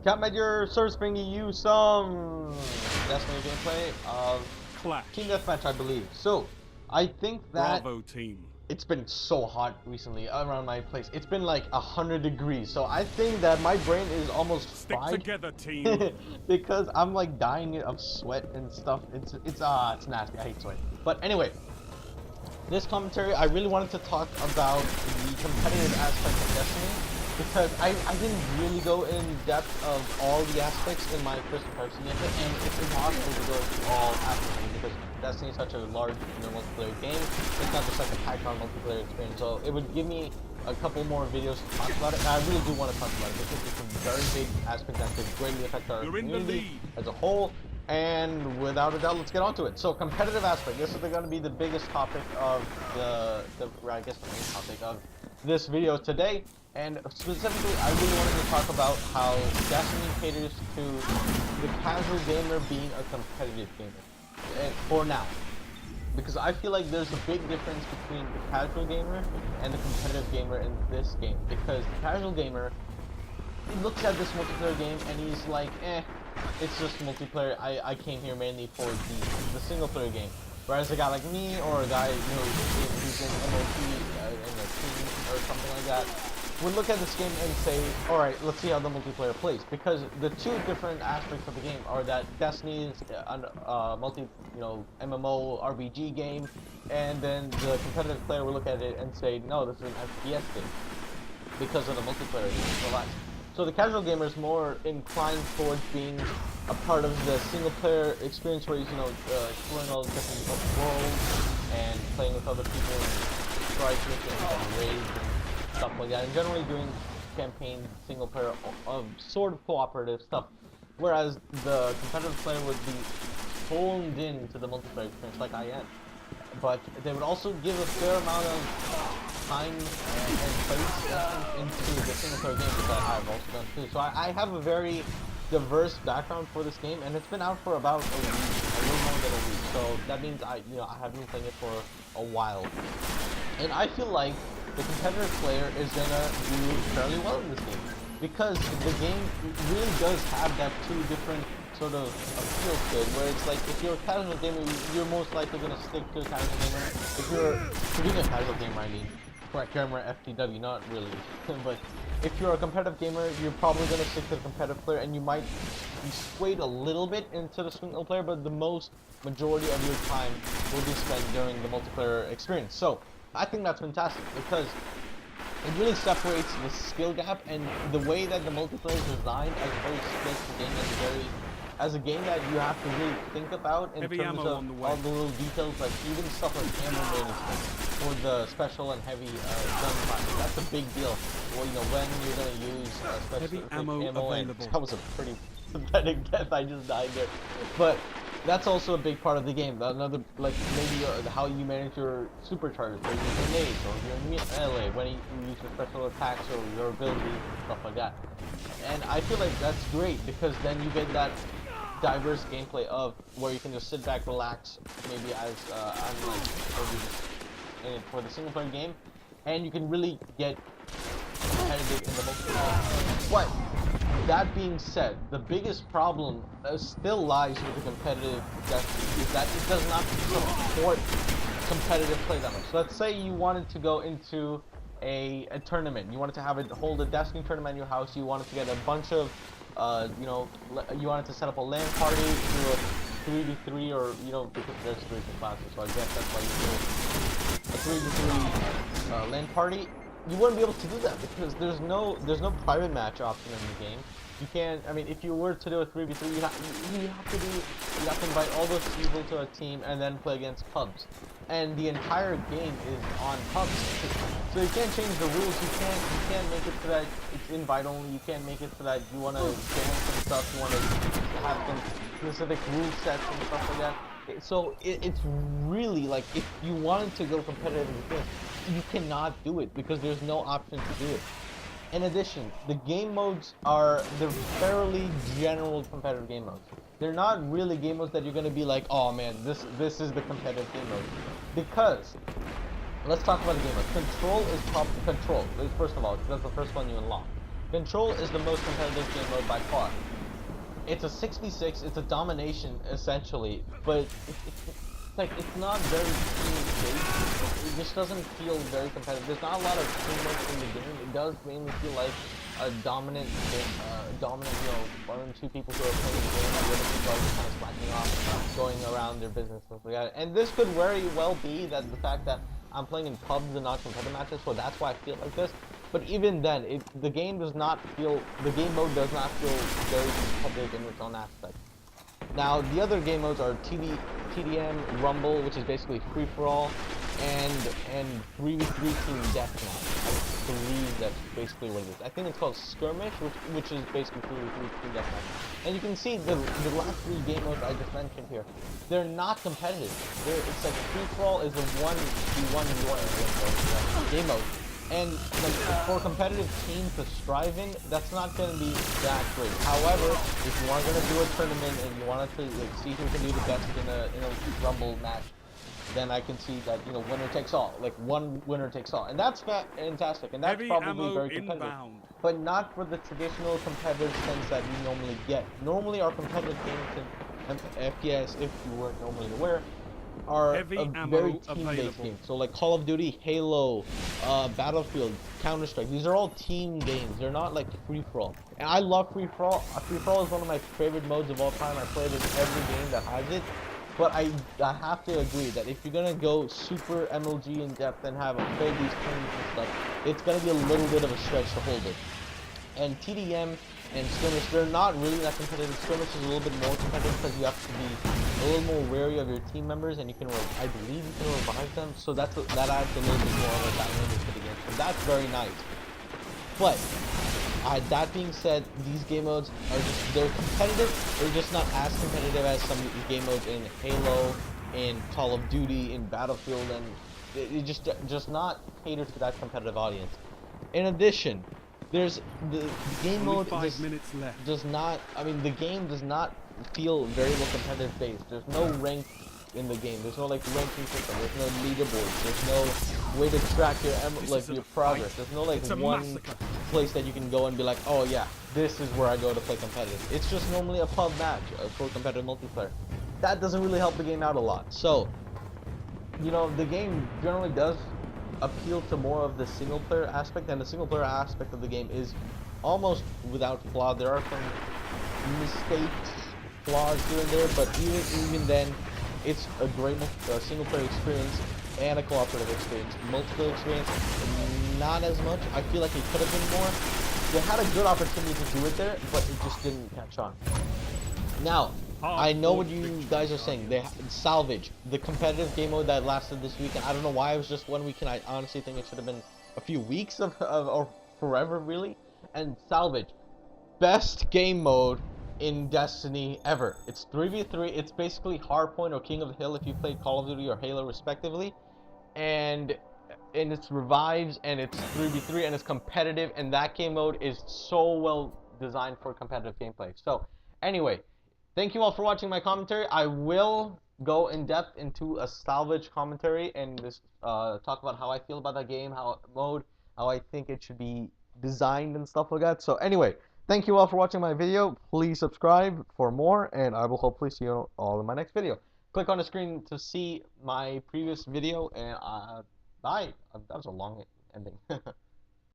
Cat Major Service bringing you some Destiny gameplay of Clash. Team Deathmatch, I believe. So, I think that Bravo team. it's been so hot recently around my place. It's been like 100 degrees. So I think that my brain is almost Stick fried together, team. because I'm like dying of sweat and stuff. It's nasty. I hate sweat. But anyway, this commentary, I really wanted to talk about the competitive aspect of Destiny because I didn't really go in depth of all the aspects in my first impression of it, and it's impossible to go through all aspects because Destiny is such a large multiplayer game. It's not just like a packed-on multiplayer experience, so it would give me a couple more videos to talk about it, and I really do want to talk about it because it's a very big aspect that could greatly affect our community as a whole. And without a doubt, let's get on to it. So, competitive aspect. This is going to be the biggest topic of I guess the main topic of this video today. And specifically, I really wanted to talk about how Destiny caters to the casual gamer being a competitive gamer. For now. Because I feel like there's a big difference between the casual gamer and the competitive gamer in this game. Because the casual gamer, he looks at this multiplayer game and he's like, it's just multiplayer. I came here mainly for the single player game. Whereas a guy like me or a guy who's in MOP in a team or something like that would look at this game and say, alright, let's see how the multiplayer plays. Because the two different aspects of the game are that Destiny is a MMO RPG game, and then the competitive player will look at it and say, no, this is an FPS game because of the multiplayer game. So the casual gamer is more inclined towards being a part of the single player experience where he's, exploring all the different worlds and playing with other people and strike missions and raids and stuff like that. And generally doing campaign single player sort of cooperative stuff. Whereas the competitive player would be honed into the multiplayer experience like I am. But they would also give a fair amount of time and place into the single player game, which I have also done too. So I have a very diverse background for this game, and it's been out for about a little more than a week. So that means I have been playing it for a while, and I feel like the competitive player is gonna do fairly well in this game because the game really does have that two different sort of appeal to it, where it's like if you're a casual gamer, you're most likely gonna stick to a casual gamer. If you're being a casual gamer, I mean, correct grammar, FTW, not really. But if you're a competitive gamer, you're probably gonna stick to the competitive player, and you might be swayed a little bit into the single player, but the majority of your time will be spent during the multiplayer experience. So I think that's fantastic because it really separates the skill gap, and the way that the multiplayer is designed as a very skillful game as a game that you have to really think about in terms of all the little details, like even stuff like ammo management for the special and heavy gun classes. That's a big deal. Well, when you're going to use special heavy ammo available. That was a pretty pathetic death. I just died there. But that's also a big part of the game. Another, like, maybe how you manage your superchargers, or your grenades, or your melee, when you use your special attacks or your abilities, stuff like that. And I feel like that's great because then you get that diverse gameplay of where you can just sit back, relax, maybe as I'm like for the single player game, and you can really get competitive in the multiplayer. But that being said, the biggest problem still lies with the competitive Destiny is that it does not support competitive play that much. So let's say you wanted to go into a tournament, you wanted to hold a Destiny tournament in your house, you wanted to get a bunch of you wanted to set up a LAN party, do a 3v3, or because there's 3 classes, so I guess that's why you do a 3v3 LAN party. You wouldn't be able to do that because there's no private match option in the game. You can't. I mean, if you were to do a 3v3, you have to invite all those people to a team and then play against pubs. And the entire game is on pubs, so you can't change the rules. You can't make it so that it's invite only. You can't make it so that you want to ban some stuff. You want to have some specific rule sets and stuff like that. So it's really like if you wanted to go competitive in the game, you cannot do it because there's no option to do it. In addition, the game modes they're fairly general competitive game modes. They're not really game modes that you're gonna be like, oh man, this is the competitive game mode. Because let's talk about the game mode. Control is Control. First of all, that's the first one you unlock. Control is the most competitive game mode by far. It's a 6v6, it's a domination essentially, but it's not very team-based. It just doesn't feel very competitive. There's not a lot of teamwork in the game. It does mainly feel like a dominant, one or two people who are playing the game, and the other people are just kind of slacking off, going around their business and stuff like that. And this could very well be that the fact that I'm playing in pubs and not competitive matches, so that's why I feel like this. But even then, the game mode does not feel very competitive in its own aspect. Now, the other game modes are TDM, Rumble, which is basically free-for-all, and 3v3 team deathmatch. I believe that's basically what it is. I think it's called Skirmish, which is basically 3v3 team deathmatch. And you can see the last three game modes I just mentioned here, they're not competitive. It's like free-for-all is a 1v1 game mode. And like, for competitive teams to strive in, that's not going to be that great. However, if you are going to do a tournament and you want to see who can do the best in a Rumble match, then I can see that winner takes all, like one winner takes all, and that's fantastic, and that's probably very competitive. Inbound. But not for the traditional competitive sense that you normally get. Normally, our competitive games in FPS, if you weren't normally aware, are a very team-based game. So like Call of Duty, Halo, Battlefield, Counter-Strike, these are all team games. They're not like free-for-all. And I love free-for-all. Free-for-all is one of my favorite modes of all time. I play it in every game that has it. But I have to agree that if you're gonna go super MLG in depth and have play these tournaments and stuff, it's gonna be a little bit of a stretch to hold it. And TDM and Skirmish, they're not really that competitive. Skirmish is a little bit more competitive because you have to be a little more wary of your team members, and I believe you can revive them, so that adds a little bit more of a dynamic to the game, so that's very nice. But that being said, these game modes are they're competitive. They're just not as competitive as some game modes in Halo, in Call of Duty, in Battlefield, and it just not catered to that competitive audience. In addition, there's the game mode does not. I mean, the game does not feel very well competitive based. There's no rank in the game. There's no like ranking system. There's no leaderboards. There's no way to track your your progress. There's no like one place that you can go and be like, oh yeah, this is where I go to play competitive. It's just normally a pub match for competitive multiplayer. That doesn't really help the game out a lot. So, the game generally does appeal to more of the single player aspect, and the single player aspect of the game is almost without flaw. There are some mistakes, flaws here and there, but even then, it's a great single player experience and a cooperative experience. Multiplayer experience, not as much. I feel like it could have been more. They had a good opportunity to do it there, but it just didn't catch on. Now, I know what you guys are saying. Salvage, the competitive game mode that lasted this week, and I don't know why it was just 1 week, and I honestly think it should have been a few weeks or forever, really. And Salvage, best game mode in Destiny ever. It's 3v3. It's basically Hardpoint or King of the Hill if you played Call of Duty or Halo respectively, and it's revives, and it's 3v3, and it's competitive, and that game mode is so well designed for competitive gameplay. So anyway, thank you all for watching my commentary. I will go in depth into a Salvage commentary and just talk about how I feel about that game, how I think it should be designed and stuff like that. So anyway, thank you all for watching my video. Please subscribe for more, and I will hopefully see you all in my next video. Click on the screen to see my previous video, and bye. That was a long ending.